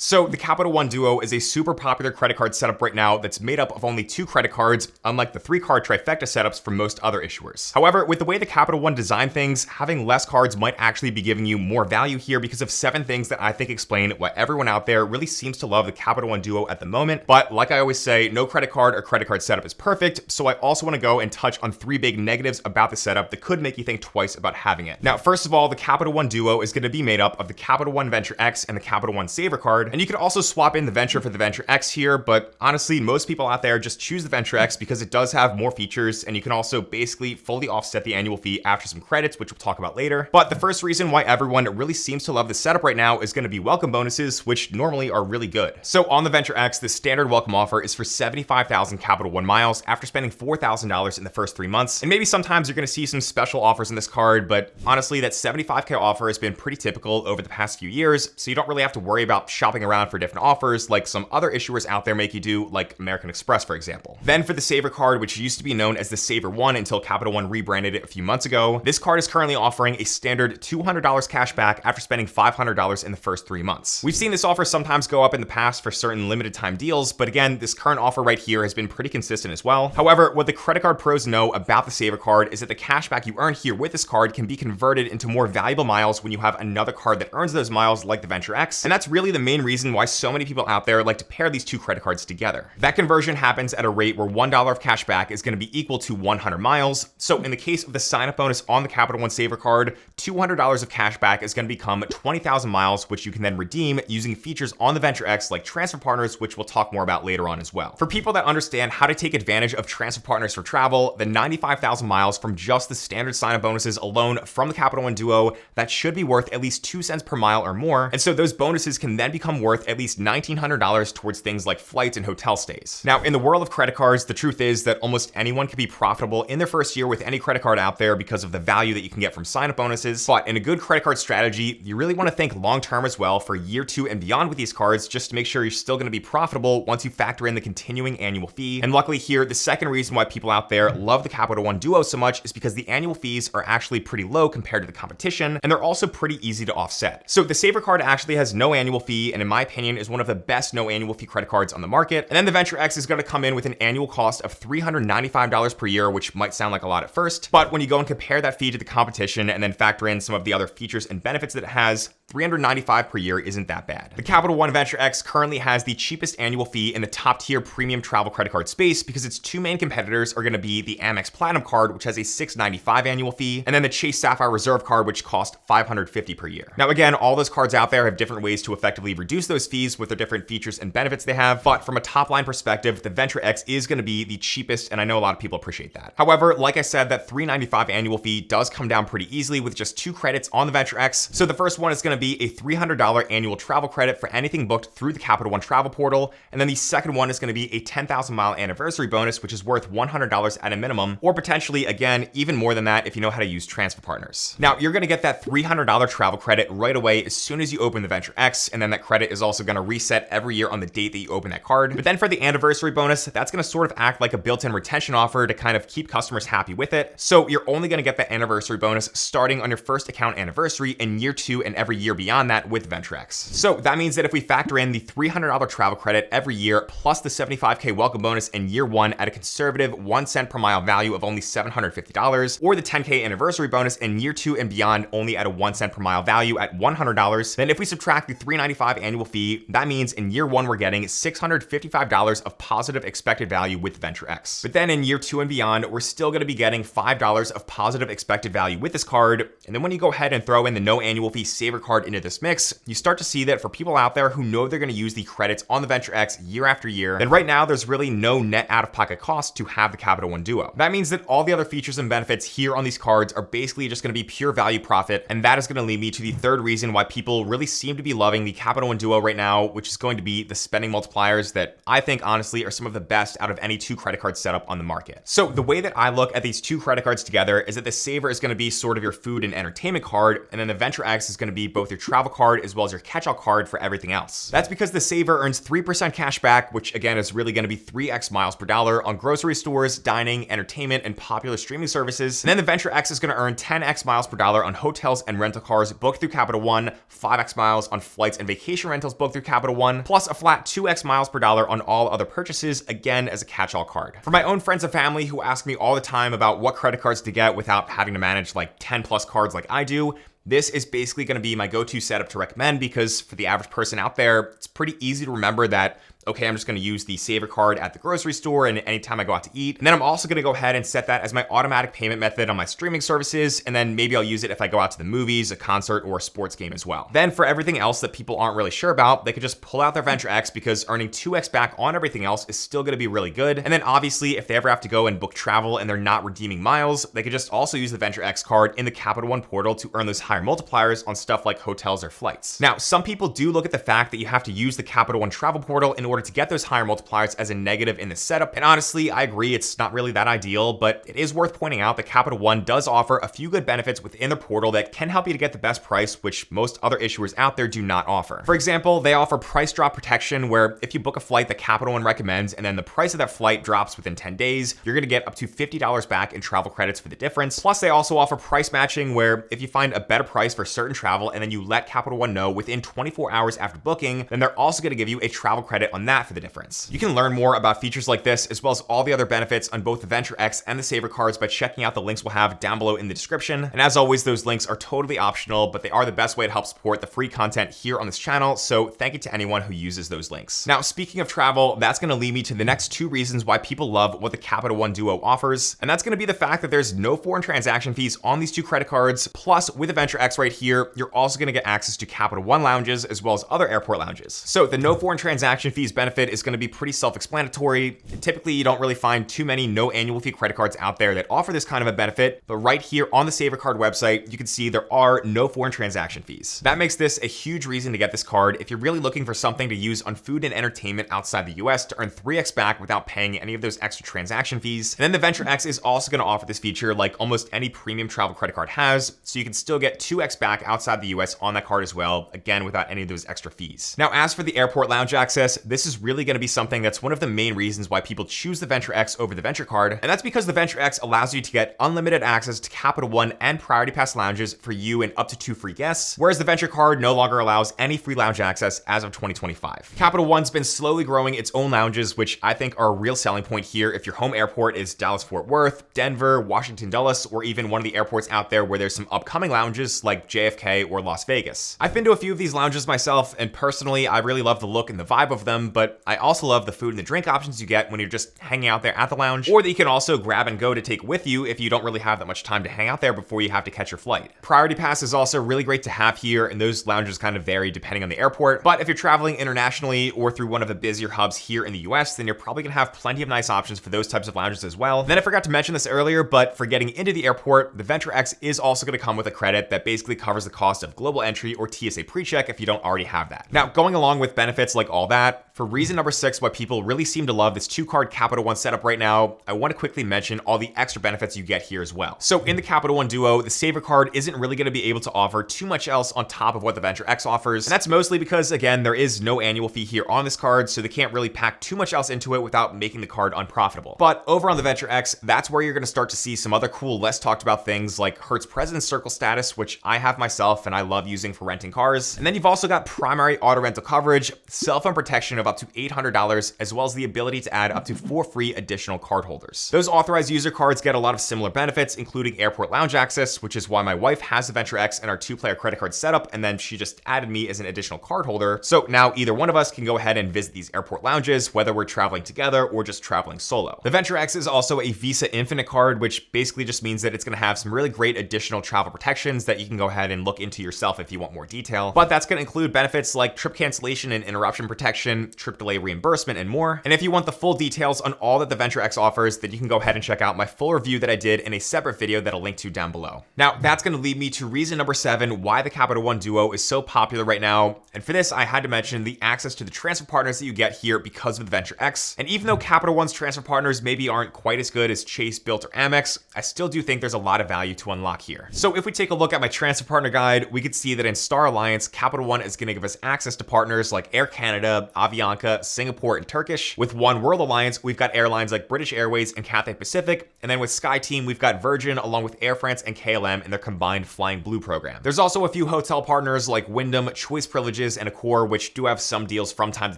So the Capital One Duo is a super popular credit card setup right now that's made up of only 2 credit cards, unlike the 3-card trifecta setups for most other issuers. However, with the way the Capital One designed things, having less cards might actually be giving you more value here because of 7 things that I think explain why everyone out there really seems to love the Capital One Duo at the moment. But like I always say, no credit card or credit card setup is perfect, so I also want to go and touch on 3 big negatives about the setup that could make you think twice about having it. Now, first of all, the Capital One Duo is going to be made up of the Capital One Venture X and the Capital One Savor card, and you could also swap in the Venture for the Venture X here, but honestly, most people out there just choose the Venture X because it does have more features, and you can also basically fully offset the annual fee after some credits, which we'll talk about later. But the first reason why everyone really seems to love this setup right now is going to be welcome bonuses, which normally are really good. So on the Venture X, the standard welcome offer is for 75,000 Capital One miles after spending $4,000 in the first 3 months. And maybe sometimes you're going to see some special offers in this card, but honestly, that 75K offer has been pretty typical over the past few years, so you don't really have to worry about shopping around for different offers like some other issuers out there make you do, like American Express, for example. Then for the Savor card, which used to be known as the Savor One until Capital One rebranded it a few months ago, this card is currently offering a standard $200 cash back after spending $500 in the first 3 months. We've seen this offer sometimes go up in the past for certain limited time deals, but again, this current offer right here has been pretty consistent as well. However, what the credit card pros know about the Savor card is that the cash back you earn here with this card can be converted into more valuable miles when you have another card that earns those miles, like the Venture X, and that's really the main reason why so many people out there like to pair these 2 credit cards together. That conversion happens at a rate where $1 of cash back is going to be equal to 100 miles. So in the case of the sign-up bonus on the Capital One Savor card, $200 of cash back is going to become 20,000 miles, which you can then redeem using features on the Venture X like transfer partners, which we'll talk more about later on as well. For people that understand how to take advantage of transfer partners for travel, the 95,000 miles from just the standard sign-up bonuses alone from the Capital One Duo, that should be worth at least 2 cents per mile or more. And so those bonuses can then become worth at least $1,900 towards things like flights and hotel stays. Now, in the world of credit cards, the truth is that almost anyone can be profitable in their first year with any credit card out there because of the value that you can get from sign-up bonuses. But in a good credit card strategy, you really want to think long-term as well for year 2 and beyond with these cards, just to make sure you're still going to be profitable once you factor in the continuing annual fee. And luckily here, the second reason why people out there love the Capital One Duo so much is because the annual fees are actually pretty low compared to the competition, and they're also pretty easy to offset. So the Savor card actually has no annual fee, and in my opinion is one of the best no annual fee credit cards on the market. And then the Venture X is going to come in with an annual cost of $395 per year, which might sound like a lot at first, but when you go and compare that fee to the competition and then factor in some of the other features and benefits that it has, $395 per year isn't that bad. The Capital One Venture X currently has the cheapest annual fee in the top tier premium travel credit card space because its 2 main competitors are going to be the Amex Platinum card, which has a $695 annual fee, and then the Chase Sapphire Reserve card, which costs $550 per year. Now again, all those cards out there have different ways to effectively reduce those fees with the different features and benefits they have, but from a top line perspective, the Venture X is going to be the cheapest, and I know a lot of people appreciate that. However, like I said, that $395 annual fee does come down pretty easily with just 2 credits on the Venture X. So the first one is going to be a $300 annual travel credit for anything booked through the Capital One travel portal, and then the second one is going to be a 10,000 mile anniversary bonus, which is worth $100 at a minimum, or potentially, again, even more than that if you know how to use transfer partners. Now, you're going to get that $300 travel credit right away as soon as you open the Venture X, and then that credit is also going to reset every year on the date that you open that card. But then for the anniversary bonus, that's going to sort of act like a built-in retention offer to kind of keep customers happy with it. So you're only going to get that anniversary bonus starting on your first account anniversary in year 2 and every year beyond that with Venture X. So that means that if we factor in the $300 travel credit every year plus the $75K welcome bonus in year 1 at a conservative 1 cent per mile value of only $750, or the $10K anniversary bonus in year 2 and beyond only at a 1 cent per mile value at $100, then if we subtract the $395 annual fee, that means in year 1 we're getting $655 of positive expected value with Venture X. But then in year 2 and beyond, we're still going to be getting $5 of positive expected value with this card. And then when you go ahead and throw in the no annual fee Savor card into this mix, you start to see that for people out there who know they're going to use the credits on the Venture X year after year, then right now there's really no net out-of-pocket cost to have the Capital One Duo. That means that all the other features and benefits here on these cards are basically just going to be pure value profit, and that is going to lead me to the third reason why people really seem to be loving the Capital One Duo right now, which is going to be the spending multipliers that I think honestly are some of the best out of any 2 credit card setup on the market. So the way that I look at these 2 credit cards together is that the Savor is going to be sort of your food and entertainment card, and then the Venture X is going to be both both your travel card as well as your catch-all card for everything else. That's because the Savor earns 3% cash back, which again is really going to be 3x miles per dollar on grocery stores, dining, entertainment, and popular streaming services. And then the Venture X is going to earn 10x miles per dollar on hotels and rental cars booked through Capital One, 5x miles on flights and vacation rentals booked through Capital One, plus a flat 2x miles per dollar on all other purchases, again as a catch-all card. For my own friends and family who ask me all the time about what credit cards to get without having to manage like 10 plus cards like I do, this is basically going to be my go-to setup to recommend, because for the average person out there, it's pretty easy to remember that, okay, I'm just going to use the Savor card at the grocery store and anytime I go out to eat. And then I'm also going to go ahead and set that as my automatic payment method on my streaming services. And then maybe I'll use it if I go out to the movies, a concert, or a sports game as well. Then for everything else that people aren't really sure about, they could just pull out their Venture X, because earning 2x back on everything else is still going to be really good. And then obviously, if they ever have to go and book travel and they're not redeeming miles, they could just also use the Venture X card in the Capital One portal to earn those higher multipliers on stuff like hotels or flights. Now, some people do look at the fact that you have to use the Capital One travel portal in order to get those higher multipliers as a negative in the setup. And honestly, I agree, it's not really that ideal, but it is worth pointing out that Capital One does offer a few good benefits within the portal that can help you to get the best price, which most other issuers out there do not offer. For example, they offer price drop protection, where if you book a flight that Capital One recommends and then the price of that flight drops within 10 days, you're going to get up to $50 back in travel credits for the difference. Plus, they also offer price matching, where if you find a better price for certain travel and then you let Capital One know within 24 hours after booking, then they're also going to give you a travel credit on that for the difference. You can learn more about features like this, as well as all the other benefits on both the Venture X and the Savor cards, by checking out the links we'll have down below in the description. And as always, those links are totally optional, but they are the best way to help support the free content here on this channel. So thank you to anyone who uses those links. Now, speaking of travel, that's going to lead me to the next two reasons why people love what the Capital One Duo offers. And that's going to be the fact that there's no foreign transaction fees on these two credit cards. Plus, with the Venture X right here, you're also going to get access to Capital One lounges as well as other airport lounges. So the no foreign transaction fees benefit is going to be pretty self-explanatory. Typically, you don't really find too many no annual fee credit cards out there that offer this kind of a benefit, but right here on the Savor card website, you can see there are no foreign transaction fees. That makes this a huge reason to get this card if you're really looking for something to use on food and entertainment outside the US to earn 3x back without paying any of those extra transaction fees. And then the Venture X is also going to offer this feature like almost any premium travel credit card has, so you can still get 2x back outside the US on that card as well, again without any of those extra fees. Now, as for the airport lounge access, this is really going to be something that's one of the main reasons why people choose the Venture X over the Venture card, and that's because the Venture X allows you to get unlimited access to Capital One and Priority Pass lounges for you and up to 2 free guests, whereas the Venture card no longer allows any free lounge access as of 2025. Capital One's been slowly growing its own lounges, which I think are a real selling point here if your home airport is Dallas-Fort Worth, Denver, Washington Dulles, or even one of the airports out there where there's some upcoming lounges like JFK or Las Vegas. I've been to a few of these lounges myself, and personally, I really love the look and the vibe of them, but I also love the food and the drink options you get when you're just hanging out there at the lounge, or that you can also grab and go to take with you if you don't really have that much time to hang out there before you have to catch your flight. Priority Pass is also really great to have here, and those lounges kind of vary depending on the airport, but if you're traveling internationally or through one of the busier hubs here in the US, then you're probably gonna have plenty of nice options for those types of lounges as well. Then I forgot to mention this earlier, but for getting into the airport, the Venture X is also gonna come with a credit that basically covers the cost of global entry or TSA PreCheck if you don't already have that. Now, going along with benefits like all that, for reason number 6 why people really seem to love this 2-card Capital One setup right now, I want to quickly mention all the extra benefits you get here as well. So in the Capital One Duo, the Savor card isn't really going to be able to offer too much else on top of what the Venture X offers, and that's mostly because, again, there is no annual fee here on this card, so they can't really pack too much else into it without making the card unprofitable. But over on the Venture X, that's where you're going to start to see some other cool, less talked about things like Hertz President's Circle status, which I have myself and I love using for renting cars. And then you've also got primary auto rental coverage, cell phone protection of up to $800, as well as the ability to add up to 4 free additional card holders. Those authorized user cards get a lot of similar benefits, including airport lounge access, which is why my wife has the Venture X and our 2-player credit card setup, and then she just added me as an additional card holder. So now either one of us can go ahead and visit these airport lounges, whether we're traveling together or just traveling solo. The Venture X is also a Visa Infinite card, which basically just means that it's going to have some really great additional travel protections that you can go ahead and look into yourself if you want more detail. But that's going to include benefits like trip cancellation and interruption protection, trip delay reimbursement, and more. And if you want the full details on all that the Venture X offers, then you can go ahead and check out my full review that I did in a separate video that I'll link to down below. Now, that's going to lead me to reason number 7 why the Capital One Duo is so popular right now. And for this, I had to mention the access to the transfer partners that you get here because of the Venture X. And even though Capital One's transfer partners maybe aren't quite as good as Chase, Bilt, or Amex, I still do think there's a lot of value to unlock here. So if we take a look at my transfer partner guide, we could see that in Star Alliance, Capital One is going to give us access to partners like Air Canada, Avianca, Singapore, and Turkish. With One World Alliance, we've got airlines like British Airways and Cathay Pacific. And then with SkyTeam, we've got Virgin along with Air France and KLM in their combined Flying Blue program. There's also a few hotel partners like Wyndham, Choice Privileges, and Accor, which do have some deals from time to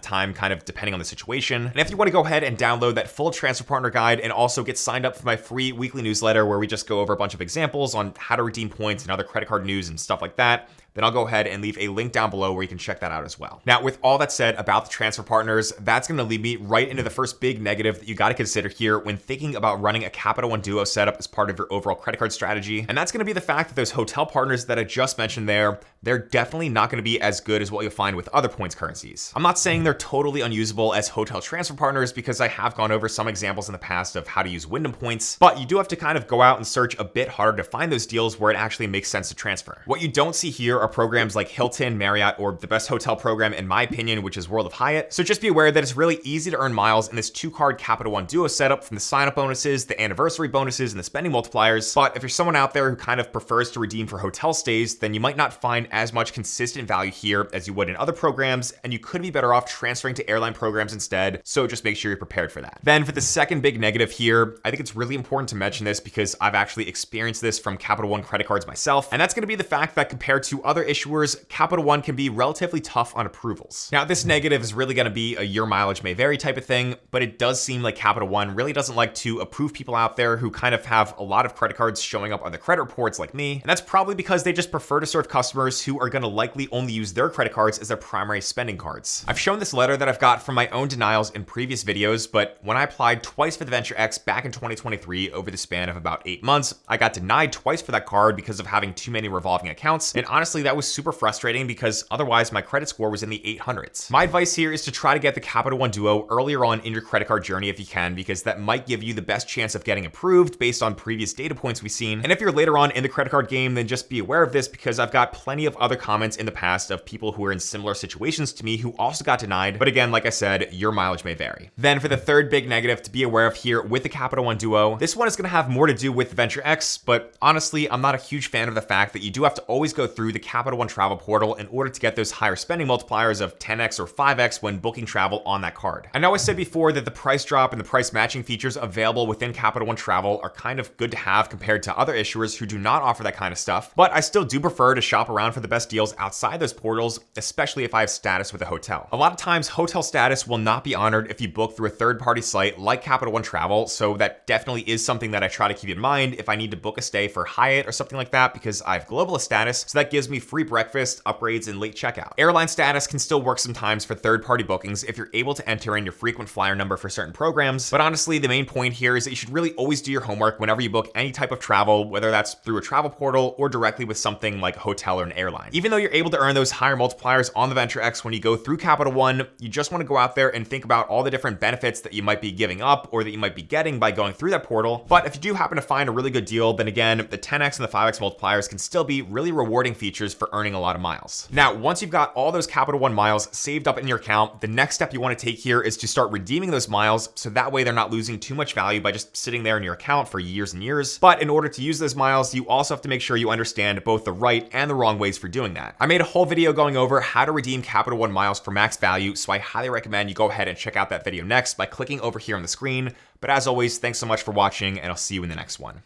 time, kind of depending on the situation. And if you want to go ahead and download that full transfer partner guide and also get signed up for my free weekly newsletter where we just go over a bunch of examples on how to redeem points and other credit card news and stuff like that, then I'll go ahead and leave a link down below where you can check that out as well. Now, with all that said about the transfer partners, that's going to lead me right into the first big negative that you got to consider here when thinking about running a Capital One Duo setup as part of your overall credit card strategy. And that's going to be the fact that those hotel partners that I just mentioned there, they're definitely not going to be as good as what you'll find with other points currencies. I'm not saying they're totally unusable as hotel transfer partners because I have gone over some examples in the past of how to use Wyndham points, but you do have to kind of go out and search a bit harder to find those deals where it actually makes sense to transfer. What you don't see here are programs like Hilton, Marriott, or the best hotel program in my opinion, which is World of Hyatt. So just be aware that it's really easy to earn miles in this 2-card Capital One Duo setup from the sign-up bonuses, the anniversary bonuses, and the spending multipliers. But if you're someone out there who kind of prefers to redeem for hotel stays, then you might not find as much consistent value here as you would in other programs, and you could be better off transferring to airline programs instead. So just make sure you're prepared for that. Then for the second big negative here, I think it's really important to mention this because I've actually experienced this from Capital One credit cards myself, and that's going to be the fact that compared to other issuers, Capital One can be relatively tough on approvals. Now, this negative is really going to be a your mileage may vary type of thing, but it does seem like Capital One really doesn't like to approve people out there who kind of have a lot of credit cards showing up on the credit reports like me. And that's probably because they just prefer to serve customers who are going to likely only use their credit cards as their primary spending cards. I've shown this letter that I've got from my own denials in previous videos, but when I applied twice for the Venture X back in 2023 over the span of about 8 months, I got denied twice for that card because of having too many revolving accounts. And honestly, that was super frustrating because otherwise my credit score was in the 800s. My advice here is to try to get the Capital One Duo earlier on in your credit card journey if you can, because that might give you the best chance of getting approved based on previous data points we've seen. And if you're later on in the credit card game, then just be aware of this because I've got plenty of other comments in the past of people who are in similar situations to me who also got denied. But again, like I said, your mileage may vary. Then for the third big negative to be aware of here with the Capital One Duo, this one is going to have more to do with Venture X, but honestly, I'm not a huge fan of the fact that you do have to always go through the Capital One travel portal in order to get those higher spending multipliers of 10x or 5x when booking travel on that card. I know I said before that the price drop and the price matching features available within Capital One Travel are kind of good to have compared to other issuers who do not offer that kind of stuff, but I still do prefer to shop around for the best deals outside those portals, especially if I have status with a hotel. A lot of times, hotel status will not be honored if you book through a third-party site like Capital One Travel, so that definitely is something that I try to keep in mind if I need to book a stay for Hyatt or something like that because I have globalist status, so that gives me free breakfast, upgrades, and late checkout. Airline status can still work sometimes for third-party bookings if you're able to enter in your frequent flyer number for certain programs, but honestly, the main point here is that you should really always do your homework whenever you book any type of travel, whether that's through a travel portal or directly with something like a hotel or an airline. Even though you're able to earn those higher multipliers on the Venture X when you go through Capital One, you just want to go out there and think about all the different benefits that you might be giving up or that you might be getting by going through that portal. But if you do happen to find a really good deal, then again, the 10x and the 5x multipliers can still be really rewarding features for earning a lot of miles. Now, once you've got all those Capital One miles saved up in your account, the next step you want to take here is to start redeeming those miles so that way they're not losing too much value by just sitting there in your account for years and years. But in order to use those miles, you also have to make sure you understand both the right and the wrong ways for doing that. I made a whole video going over how to redeem Capital One miles for max value, so I highly recommend you go ahead and check out that video next by clicking over here on the screen. But as always, thanks so much for watching, and I'll see you in the next one.